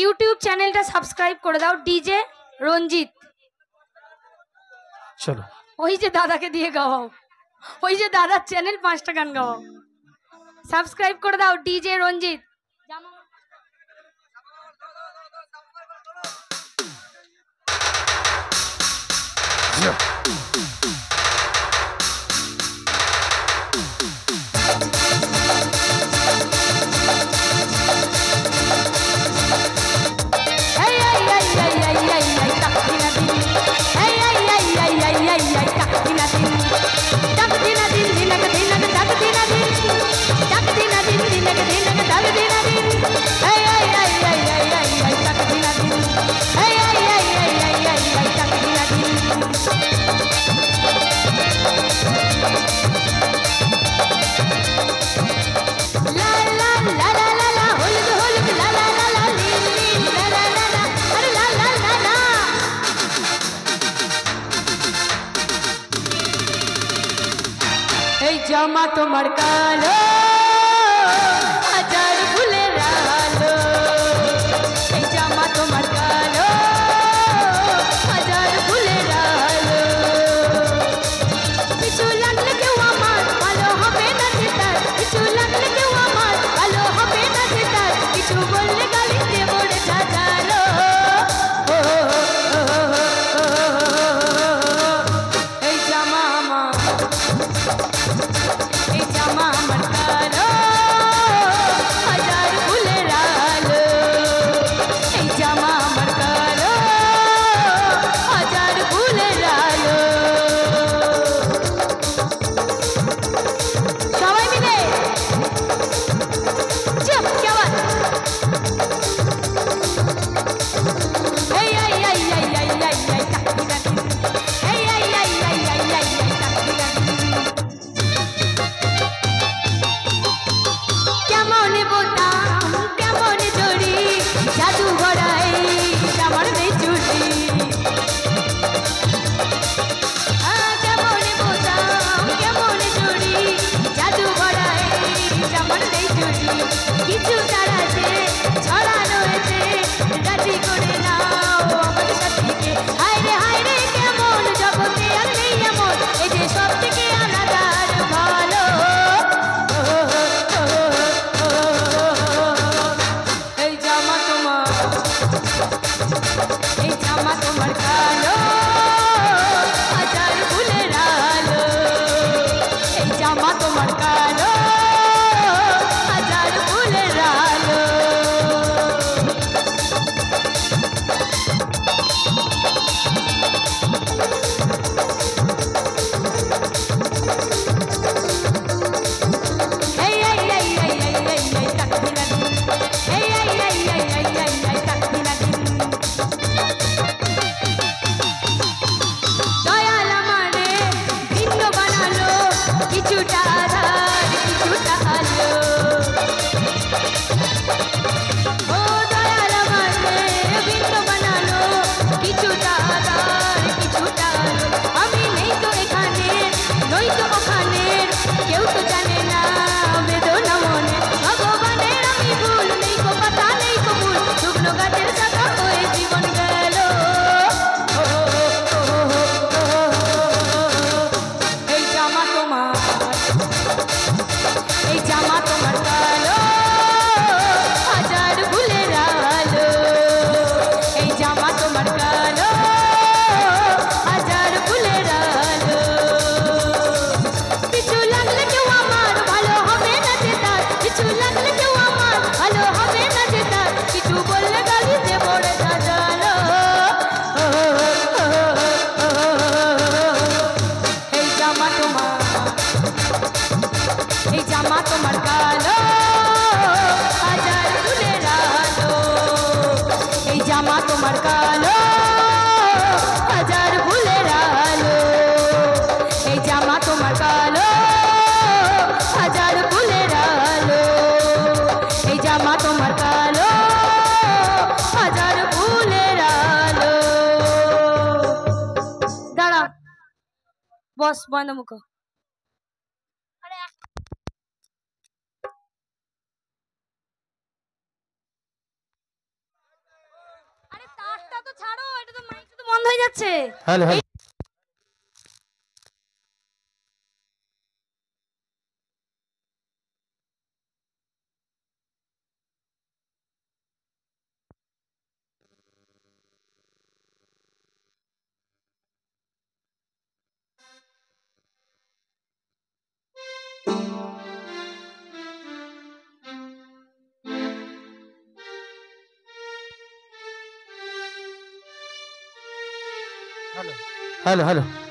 YouTube চ্যানেলটা subscribe করে দাও, ডিজে রঞ্জিত। চলো ওই যে দাদাকে দিয়ে গাওয়াও, ওই যে দাদার চ্যানেল 5টা গান গাওয়াও। সাবস্ক্রাইব করে দাও, ডিজে রঞ্জিত। জামা তোমার কালো হাজার ফুলের আলো, এই জামা তোমার কালো হাজার ফুলের আলো। কিছু লাগলে কেউ আমার ভালো হবে না সেটার, কিছু লাগলে কেউ আমার ভালো হবে না সেটার, কিছু বললে গালি দেব রে সাজালো। এই জামা আমার, এই জামা আমার কালো হাজার ফুলের আলো, এই জামা আমার কালো হাজার ফুলের আলো। সবাই মিলে চুপ কেমন এই I I I I I I কাকি কাকি এই I I I I I I কাকি কাকি। কেমন বোতাম কেমন জড়ি জাদু গড়াই আমার বেচুরি, কেমন বোতাম কেমন জড়ি জাদু গড়াই আমার বেচুরি। কিছু তারাতে ছড়ানো হয়েছে রাজি করে নাও আমার সাথীকে। হায় রে কেমন জগতে আর নেই এমন, এই যে সব থেকে আলাদা আর ভালো। এই জামা তোমার, এই জামা তোমার কালো হাজার ফুলের আলো, এই জামা তোমার কালো হাজার ফুলের আলো। এই I I I I I I কাকি নাকি এই I I I I I I কাকি নাকি। দয়াল আমারে ভিন্ন বানালো, কিছুটা আধার কিছুটা আলো। ও দয়াল আমারে ভিন্ন বানালো, কিছুটা আধার কিছুটা আলো। আমি নেই তো এখানে নই তো ওখানে, কেউ তো জানে না বেদনা মনে। ভগবানের আমি ভুল, নেই কো পাতা নেই কো ফুল, শুকনো গাছের শাখা হয়ে জীবন গেল। এই জামা তোমার, এই জামা তোমার কালো হাজার ফুলের আলো, এই জামা তোমার কালো হাজার ফুলের আলো। কিছু লাগলে কেউ আমার ভালো হবে না যেতার, কিছু লাগলে কেউ আমার ভালো হবে না যেতার, কিছু বললে গালি দেব রে সাজালো। এই জামা তোমার, এই জামা তোমার কালো হাজার ফুলের আলো, এই জামা তোমার কালো হাজার ফুলের আলো, এই জামা তোমার কালো হাজার ফুলের আলো, এই জামা তোমার কালো হাজার ফুলের আলো। দাঁড়া বস বন্ধ মুখ। ছাড়ো, এটা তো মাইকটা তো বন্ধ হয়ে যাচ্ছে। Hello hello hello hello